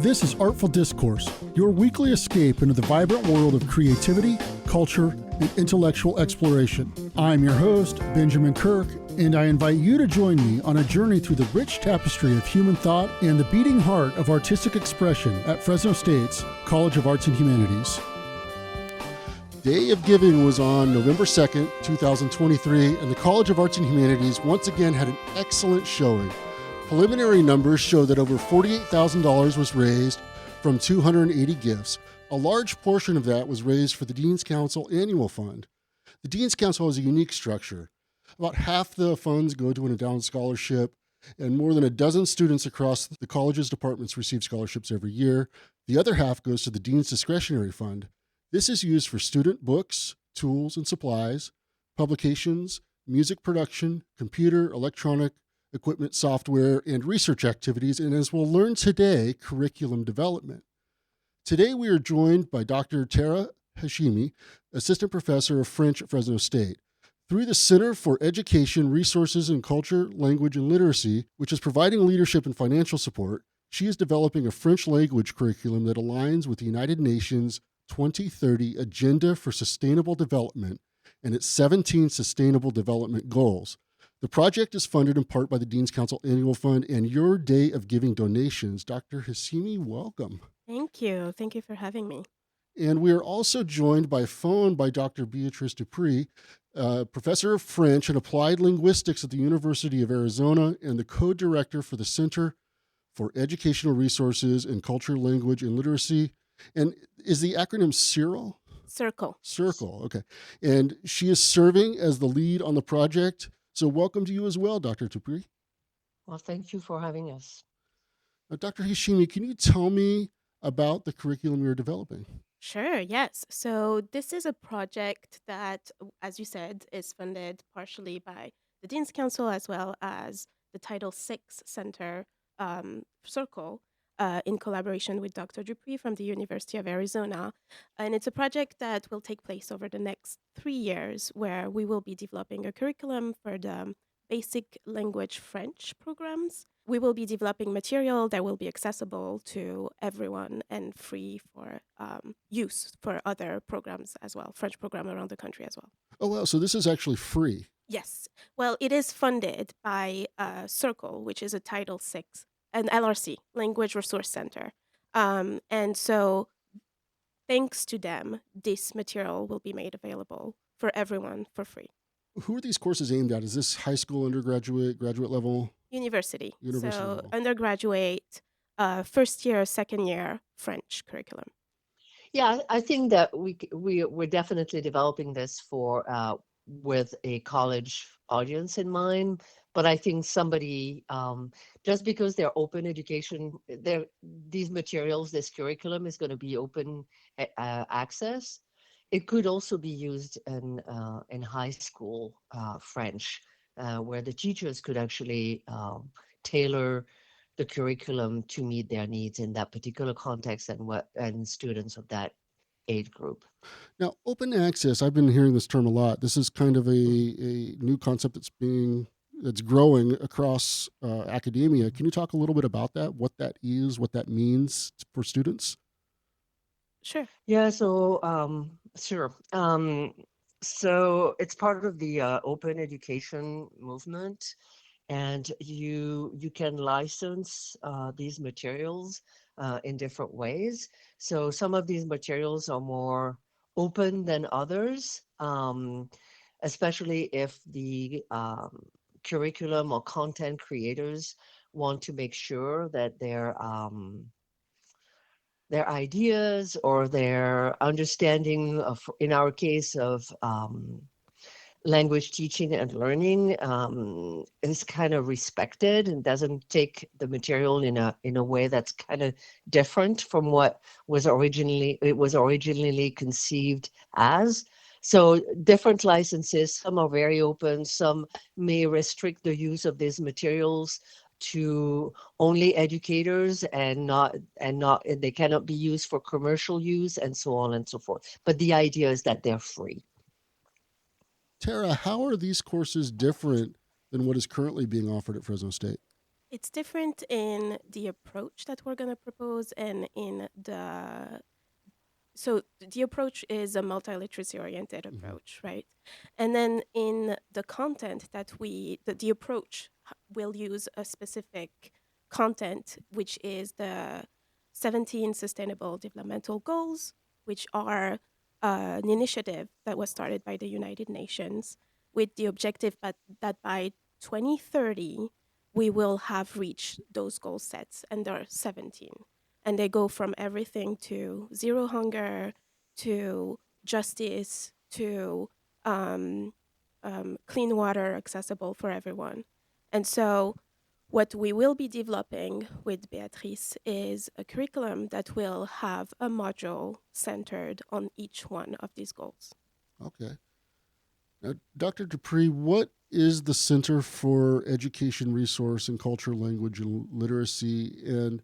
This is Artful Discourse, your weekly escape into the vibrant world of creativity, culture, and intellectual exploration. I'm your host, Benjamin Kirk, and I invite you to join me on a journey through the rich tapestry of human thought and the beating heart of artistic expression at Fresno State's College of Arts and Humanities. Day of Giving was on November 2nd, 2023, and the College of Arts and Humanities once again had an excellent showing. Preliminary numbers show that over $48,000 was raised from 280 gifts. A large portion of that was raised for the Dean's Council Annual Fund. The Dean's Council has a unique structure. About half the funds go to an endowed scholarship, and more than a dozen students across the college's departments receive scholarships every year. The other half goes to the Dean's Discretionary Fund. This is used for student books, tools and supplies, publications, music production, computer, electronic equipment, software, and research activities, and as we'll learn today, curriculum development. Today we are joined by Dr. Tara Hashemi, Assistant Professor of French at Fresno State. Through the Center for Education, Resources in Culture, Language, and Literacy, which is providing leadership and financial support, she is developing a French language curriculum that aligns with the United Nations 2030 Agenda for Sustainable Development and its 17 Sustainable Development Goals. The project is funded in part by the Dean's Council Annual Fund and your Day of Giving donations. Dr. Hashemi, welcome. Thank you. Thank you for having me. And we are also joined by phone by Dr. Beatrice Dupuy, Professor of French and Applied Linguistics at the University of Arizona and the co-director for the Center for Educational Resources in Culture, Language, and Literacy. And is the acronym CIRCLE? Circle. CIRCLE, okay. And she is serving as the lead on the project. So welcome to you as well, Dr. Dupuy. Well, thank you for having us. Dr. Hashemi, can you tell me about the curriculum you're developing? Sure, yes. So this is a project that, as you said, is funded partially by the Dean's Council as well as the Title VI Center Circle in collaboration with Dr. Dupuy from the University of Arizona. And it's a project that will take place over the next 3 years where we will be developing a curriculum for the basic language French programs. We will be developing material that will be accessible to everyone and free for use for other programs as well, French program around the country as well. Oh, wow. So this is actually free. Yes. Well, it is funded by Circle, which is a Title VI, an LRC, Language Resource Center. And so thanks to them, this material will be made available for everyone for free. Who are these courses aimed at? Is this high school, undergraduate, graduate level? University. So level. undergraduate, first year, second year French curriculum. Yeah, I think that we're definitely developing this for with a college audience in mind. But I think somebody, just because they're open education, these materials, this curriculum is going to be open access. It could also be used in high school French, where the teachers could actually tailor the curriculum to meet their needs in that particular context and students of that age group. Now, open access, I've been hearing this term a lot. This is kind of a new concept that's growing across academia. Can you talk a little bit about that, what that is, what that means for students? Sure. Yeah, so sure. So it's part of the open education movement, and you can license these materials in different ways. So some of these materials are more open than others, especially if the curriculum or content creators want to make sure that their ideas or their understanding of, in our case, of language teaching and learning is kind of respected and doesn't take the material in a way that's kind of different from what was originally conceived as. So different licenses, some are very open, some may restrict the use of these materials to only educators and they cannot be used for commercial use and so on and so forth. But the idea is that they're free. Tara, how are these courses different than what is currently being offered at Fresno State? It's different in the approach that we're going to propose and in the so the approach is a multiliteracy oriented Hmm. approach, right? And then in the content that the approach will use a specific content, which is the 17 Sustainable Developmental Goals, which are an initiative that was started by the United Nations with the objective that by 2030, we will have reached those goal sets, and there are 17, and they go from everything to zero hunger to justice to um, clean water accessible for everyone. And so, what we will be developing with Beatrice is a curriculum that will have a module centered on each one of these goals. Okay. Now, Dr. Dupuy, what is the Center for Education Resource and Culture, Language, and Literacy, and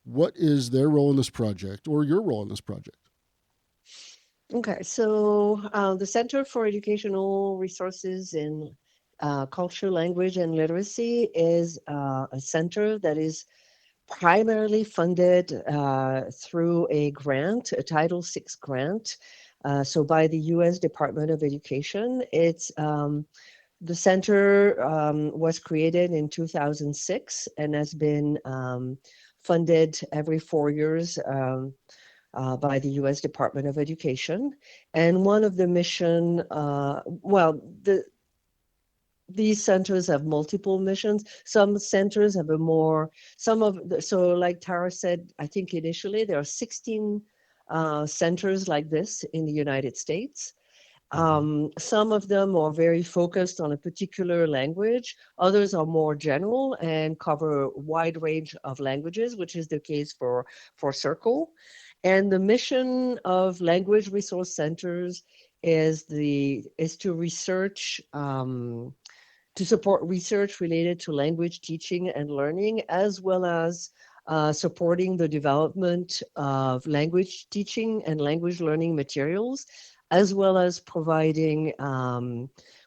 what is their role in this project or your role in this project? Okay, so the Center for Educational Resources in Culture, Language, and Literacy is a center that is primarily funded through a grant, a Title VI grant. So by the U.S. Department of Education. The center was created in 2006 and has been funded every 4 years by the U.S. Department of Education. And one of the mission, these centers have multiple missions. Some centers have a more, so like Tara said, I think initially there are 16 centers like this in the United States. Mm-hmm. Some of them are very focused on a particular language. Others are more general and cover a wide range of languages, which is the case for Circle. And the mission of language resource centers is to research to support research related to language teaching and learning, as well as supporting the development of language teaching and language learning materials, as well as providing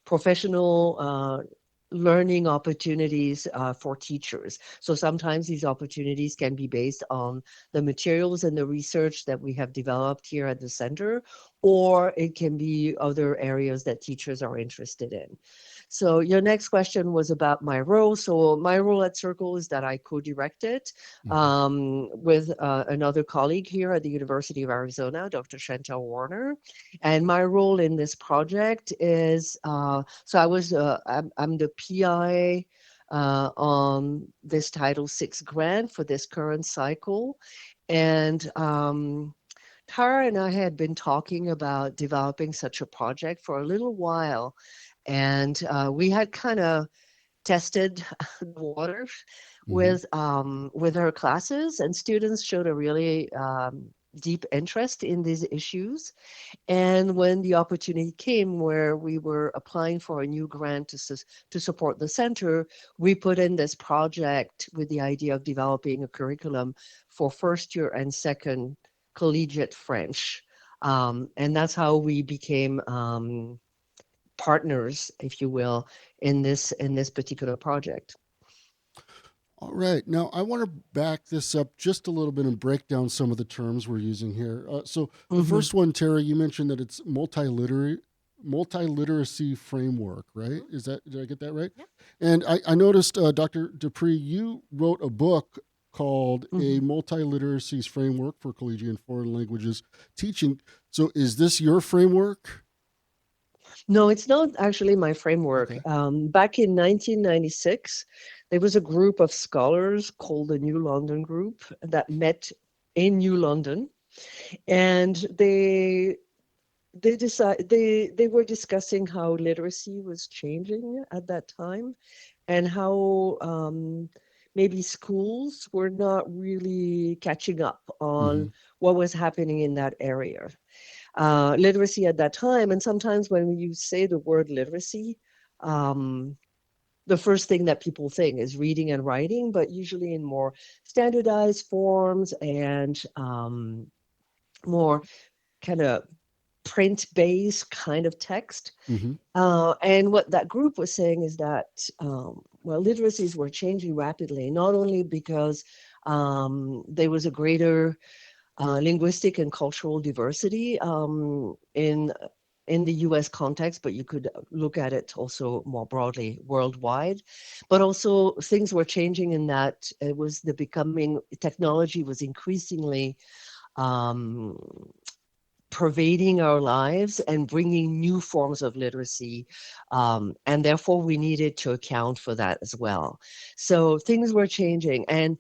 professional learning opportunities for teachers. So sometimes these opportunities can be based on the materials and the research that we have developed here at the center, or it can be other areas that teachers are interested in. So your next question was about my role. So my role at Circle is that I co-direct it Mm-hmm. with another colleague here at the University of Arizona, Dr. Chantel Warner. And my role in this project is, I'm the PI on this Title VI grant for this current cycle. And Tara and I had been talking about developing such a project for a little while, and we had kind of tested the water Mm-hmm. with her classes, and students showed a really deep interest in these issues. And when the opportunity came where we were applying for a new grant to support the center, we put in this project with the idea of developing a curriculum for first year and second collegiate French. And that's how we became partners, if you will, in this particular project. All right. Now, I want to back this up just a little bit and break down some of the terms we're using here. So, the Hmm. first one, Tara, you mentioned that it's multiliteracy framework, right? Mhm. Did I get that right? Yeah. And I noticed, Dr. Dupuy, you wrote a book called A Hmm. Multiliteracies Framework for Collegiate and Foreign Languages Teaching. So, is this your framework? No, it's not actually my framework. Okay. Back in 1996, there was a group of scholars called the New London Group that met in New London, and they were discussing how literacy was changing at that time, and how maybe schools were not really catching up Mm-hmm. on what was happening in that area. Literacy at that time. And sometimes when you say the word literacy, um, the first thing that people think is reading and writing, but usually in more standardized forms and more kind of print-based kind of text. Mm-hmm. And what that group was saying is that literacies were changing rapidly, not only because there was a greater linguistic and cultural diversity in the U.S. context, but you could look at it also more broadly worldwide. But also things were changing in that it was the becoming technology was increasingly um, pervading our lives and bringing new forms of literacy. And therefore, we needed to account for that as well. So things were changing. And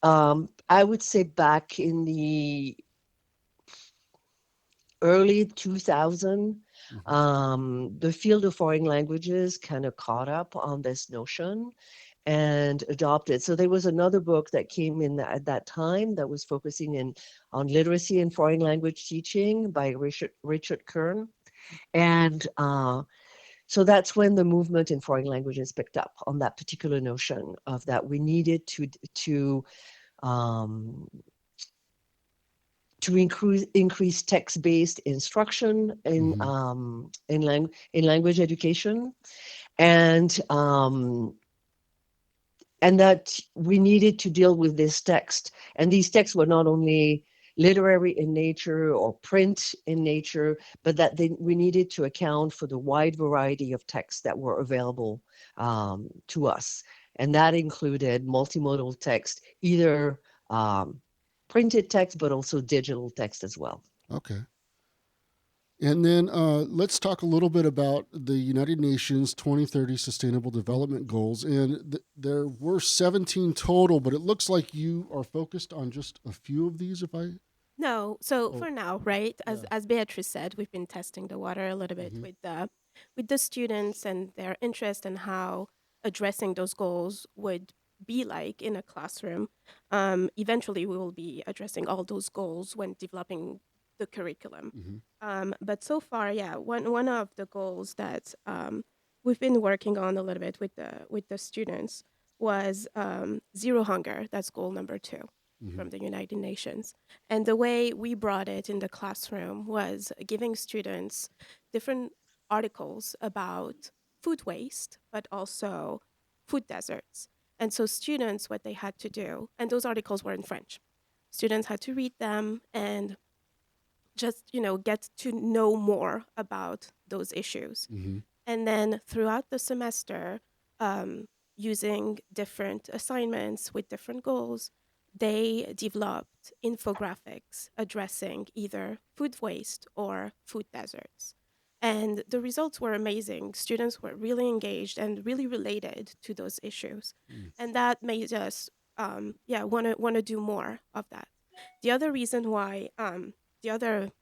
I would say back in the early 2000, the field of foreign languages kind of caught up on this notion and adopted. So there was another book that came in at that time that was focusing on literacy and foreign language teaching by Richard Kern. And so that's when the movement in foreign languages picked up on that particular notion of that we needed um, to increase text-based instruction in language education, and that we needed to deal with this text. And these texts were not only literary in nature or print in nature, but that we needed to account for the wide variety of texts that were available to us. And that included multimodal text, either printed text, but also digital text as well. Okay. And then let's talk a little bit about the United Nations 2030 Sustainable Development Goals. And there were 17 total, but it looks like you are focused on just a few of these, if I. No, so Oh, for now, right? yeah. As Beatrice said, we've been testing the water a little bit with the students and their interest and how addressing those goals would be like in a classroom. Eventually, we will be addressing all those goals when developing the curriculum. But so far, yeah, one of the goals that we've been working on a little bit with the students was zero hunger. That's goal number 2 from the United Nations. And the way we brought it in the classroom was giving students different articles about food waste, but also food deserts. And so students, what they had to do, and those articles were in French, students had to read them and just, get to know more about those issues. And then throughout the semester, using different assignments with different goals, they developed infographics addressing either food waste or food deserts. And the results were amazing. Students were really engaged and really related to those issues. And that made us, want to do more of that. The other reason why, the other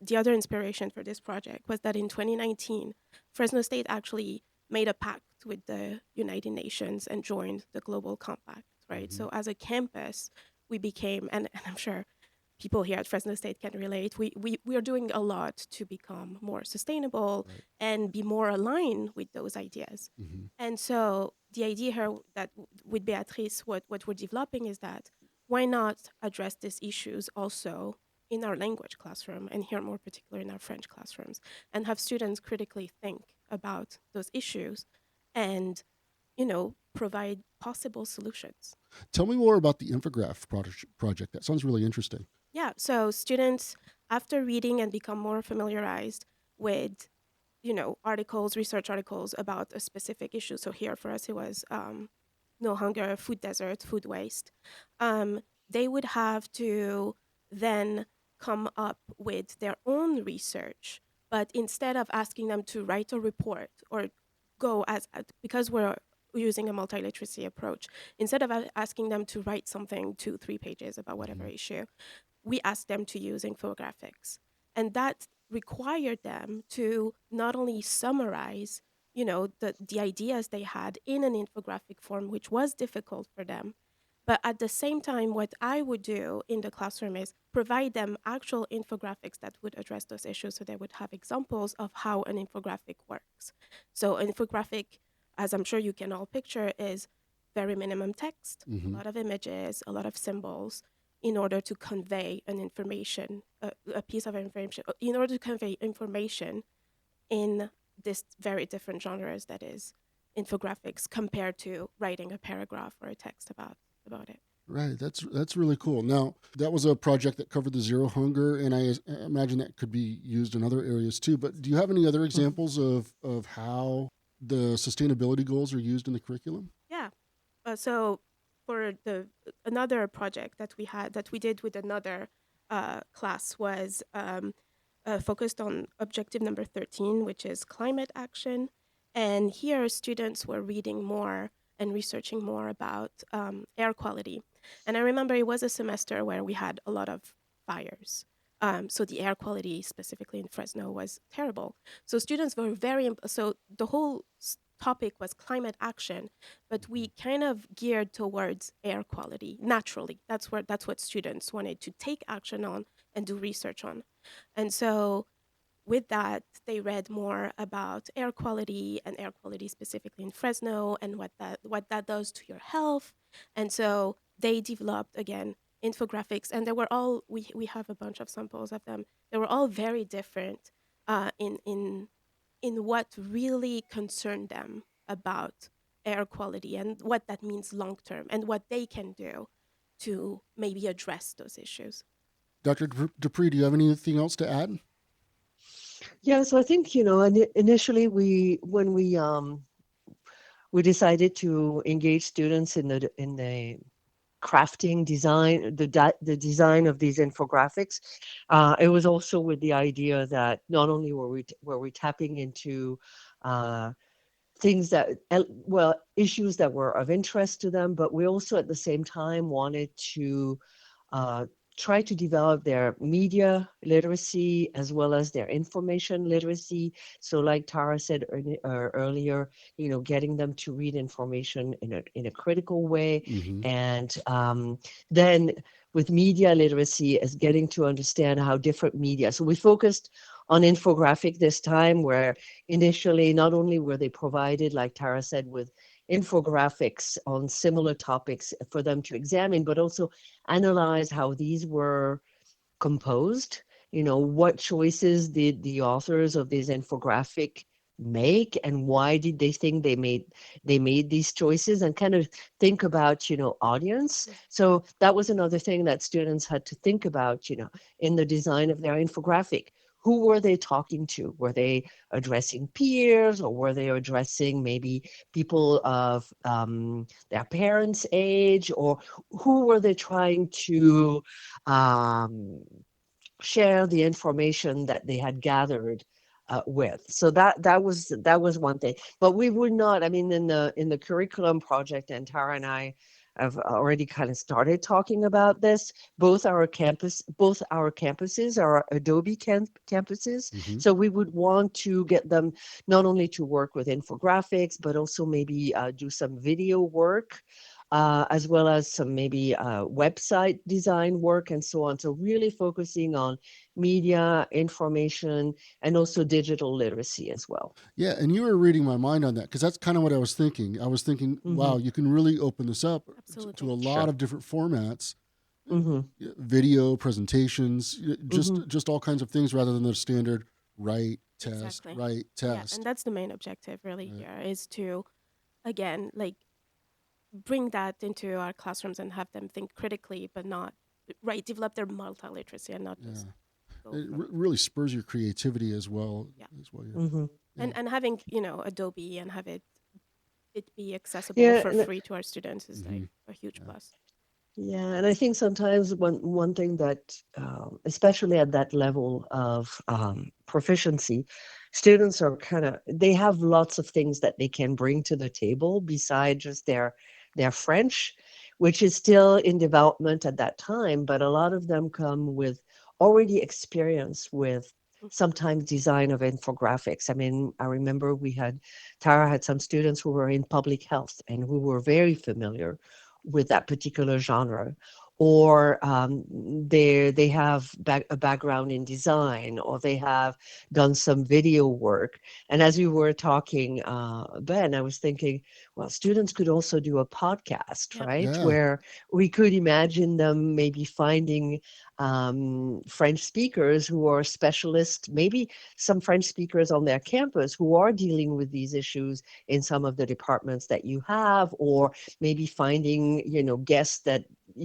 the other inspiration for this project was that in 2019, Fresno State actually made a pact with the United Nations and joined the Global Compact, right? So as a campus, we became, and I'm sure people here at Fresno State can relate, we are doing a lot to become more sustainable and be more aligned with those ideas. And so the idea here that with Beatrice, what we're developing is that why not address these issues also in our language classroom, and here more particularly in our French classrooms, and have students critically think about those issues and, provide possible solutions. Tell me more about the infograph project. That sounds really interesting. Yeah, so students, after reading and become more familiarized with, articles, research articles about a specific issue. So here for us, it was no hunger, food desert, food waste. They would have to then come up with their own research, but instead of asking them to write a report or go because we're using a multiliteracy approach, instead of asking them to write something 2-3 pages about whatever issue, we asked them to use infographics. And that required them to not only summarize, the ideas they had in an infographic form, which was difficult for them, but at the same time, what I would do in the classroom is provide them actual infographics that would address those issues so they would have examples of how an infographic works. So, an infographic, as I'm sure you can all picture, is very minimum text, a lot of images, a lot of symbols in order to convey an information, a piece of information, in order to convey information in this very different genres that is infographics compared to writing a paragraph or a text about it. Right. That's really cool. Now, that was a project that covered the zero hunger, and I imagine that could be used in other areas too. But do you have any other examples of how the sustainability goals are used in the curriculum? Yeah. So for the another project that we did with another class was focused on objective number 13, which is climate action. And here students were reading more and researching more about air quality. And I remember it was a semester where we had a lot of fires. So the air quality, specifically in Fresno, was terrible. So students were so the whole topic was climate action, but we kind of geared towards air quality naturally. That's what students wanted to take action on and do research on. And so with that, they read more about air quality and air quality specifically in Fresno and what that does to your health. And so they developed again infographics, and they were all we have a bunch of samples of them. They were all very different in what really concerned them about air quality and what that means long term and what they can do to maybe address those issues. Dr. Dupuy, do you have anything else to add? Yeah, so I think, initially when we decided to engage students in the crafting design, the design of these infographics, it was also with the idea that not only were we tapping into uh, things that well, issues that were of interest to them, but we also at the same time wanted to uh, try to develop their media literacy as well as their information literacy. So, like Tara said earlier, getting them to read information in a critical way, Mm-hmm. and then with media literacy as getting to understand how different media. So we focused on infographic this time, where initially not only were they provided, like Tara said, with infographics on similar topics for them to examine, but also analyze how these were composed. What choices did the authors of this infographic make, and why did they think they made these choices, and kind of think about audience. So that was another thing that students had to think about in the design of their infographic. Who were they talking to? Were they addressing peers, or were they addressing maybe people of their parents' age, or who were they trying to um, share the information that they had gathered with? So that was one thing. But we would not. I mean, in the curriculum project, and Tara and I have already kind of started talking about this. Both our campuses are Adobe campuses. Mm-hmm. So we would want to get them not only to work with infographics, but also maybe do some video work, as well as some maybe website design work and so on. So really focusing on media, information, and also digital literacy as well. Yeah, and you were reading my mind on that because that's kind of what I was thinking. I was thinking, Mm-hmm. wow, you can really open this up to Absolutely. a lot Sure. of different formats, Mm-hmm. video presentations, just Mm-hmm. just all kinds of things rather than the standard write test, Exactly. write Yeah, and test. that's the main objective really Right. here is to again like bring that into our classrooms and have them think critically, but not right develop their multi-literacy and not Yeah, just go it from really spurs your creativity as well. yeah. Yeah. Mm-hmm. Yeah. And having Adobe and have it be accessible Yeah, for and free to our students is Mm-hmm. like a huge Yeah. plus. yeah, and I think sometimes one thing that, especially at that level of proficiency, students are they have lots of things that they can bring to the table beside just their French, which is still in development at that time. But a lot of them come with already experience with sometimes design of infographics. I mean, I remember Tara had some students who were in public health and who were very familiar with that particular genre, or they have a background in design, or they have done some video work. And as we were talking, Ben, I was thinking, well, students could also do a podcast, Yep. right? Yeah. Where we could imagine them maybe finding French speakers who are specialists, maybe some French speakers on their campus who are dealing with these issues in some of the departments that you have, or maybe finding, guests that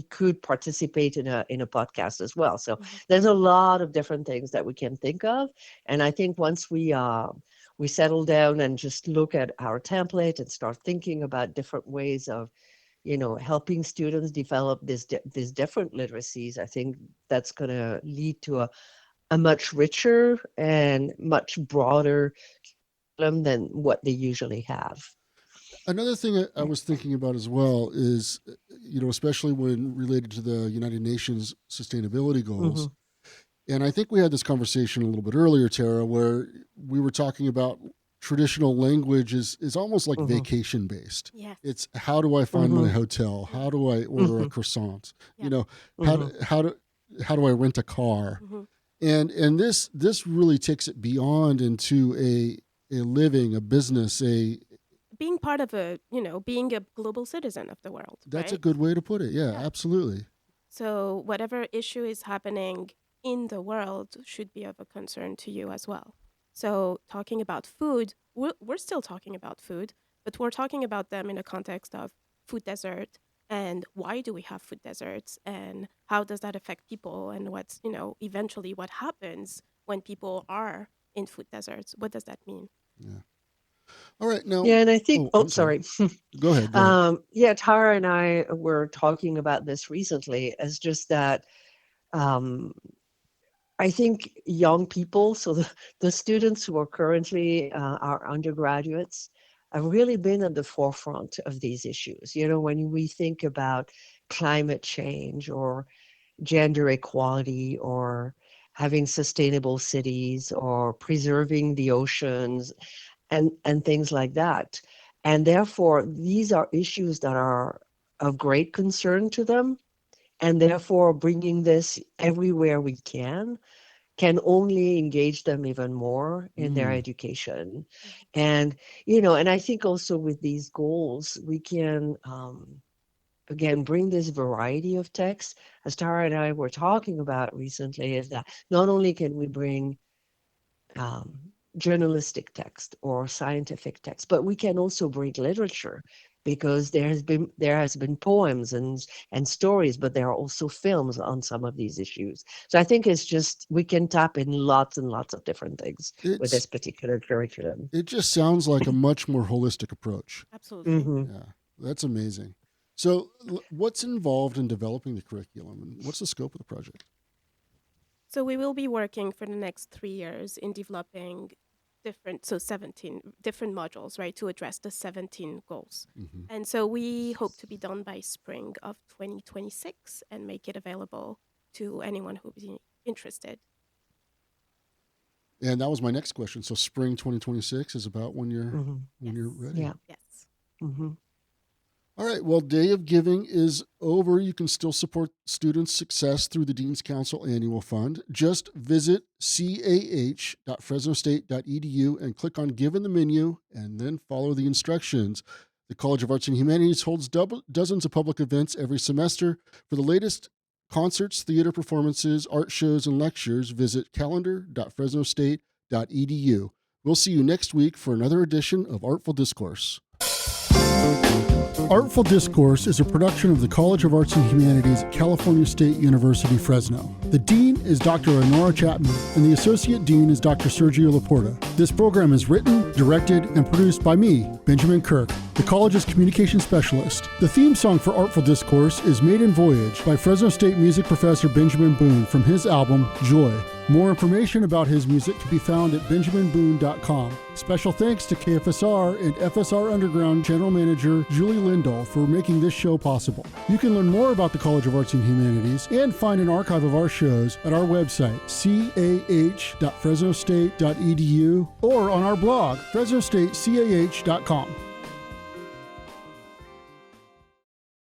could participate in a podcast as well. So there's a lot of different things that we can think of. And I think once we settle down and just look at our template and start thinking about different ways of helping students develop these different literacies, I think that's going to lead to a much richer and much broader curriculum than what they usually have. Another thing I was thinking about as well is, especially when related to the United Nations sustainability goals. And I think we had this conversation a little bit earlier, Tara, where we were talking about traditional language is almost like vacation based. Yes. It's how do I find my hotel? How do I order a croissant? Yeah. How do I rent a car? And this really takes it beyond into a living, a business, being part of being a global citizen of the world. That's right? a good way to put it. Yeah, absolutely. So whatever issue is happening in the world should be of a concern to you as well. So talking about food, we're still talking about food, but we're talking about them in a context of food desert, and why do we have food deserts, and how does that affect people, and what's, eventually what happens when people are in food deserts. What does that mean? Yeah. All right. Now. Yeah, and I think, sorry. Go ahead. Yeah, Tara and I were talking about this recently, as just that I think young people, so the students who are currently our undergraduates, have really been at the forefront of these issues. When we think about climate change or gender equality or having sustainable cities or preserving the oceans and things like that. And therefore, these are issues that are of great concern to them. And therefore, bringing this everywhere we can only engage them even more in their education. And, and I think also with these goals, we can, again, bring this variety of text. As Tara and I were talking about recently, is that not only can we bring journalistic text or scientific text, but we can also bring literature, because there has been poems and stories, but there are also films on some of these issues. So I think it's just, we can tap in lots and lots of different things with this particular curriculum. It just sounds like a much more holistic approach. Absolutely. Yeah, that's amazing. So what's involved in developing the curriculum, and what's the scope of the project? So we will be working for the next 3 years in developing 17 different modules, right, to address the 17 goals. And so we hope to be done by spring of 2026 and make it available to anyone who is interested. And that was my next question. So spring 2026 is about when you're ready. Yeah. Yes. All right. Well, Day of Giving is over. You can still support students' success through the Dean's Council Annual Fund. Just visit cah.fresnostate.edu and click on Give in the menu, and then follow the instructions. The College of Arts and Humanities holds dozens of public events every semester. For the latest concerts, theater performances, art shows, and lectures, visit calendar.fresnostate.edu. We'll see you next week for another edition of Artful Discourse. Artful Discourse is a production of the College of Arts and Humanities at California State University, Fresno. The Dean is Dr. Honora Chapman, and the Associate Dean is Dr. Sergio Laporta. This program is written, directed, and produced by me, Benjamin Kirk, the college's communication specialist. The theme song for Artful Discourse is Maiden Voyage by Fresno State music professor Benjamin Boone from his album, Joy. More information about his music can be found at benjaminboone.com. Special thanks to KFSR and FSR Underground General Manager Julie Lindahl for making this show possible. You can learn more about the College of Arts and Humanities and find an archive of our shows at our website, cah.fresnostate.edu, or on our blog, fresnostatecah.com.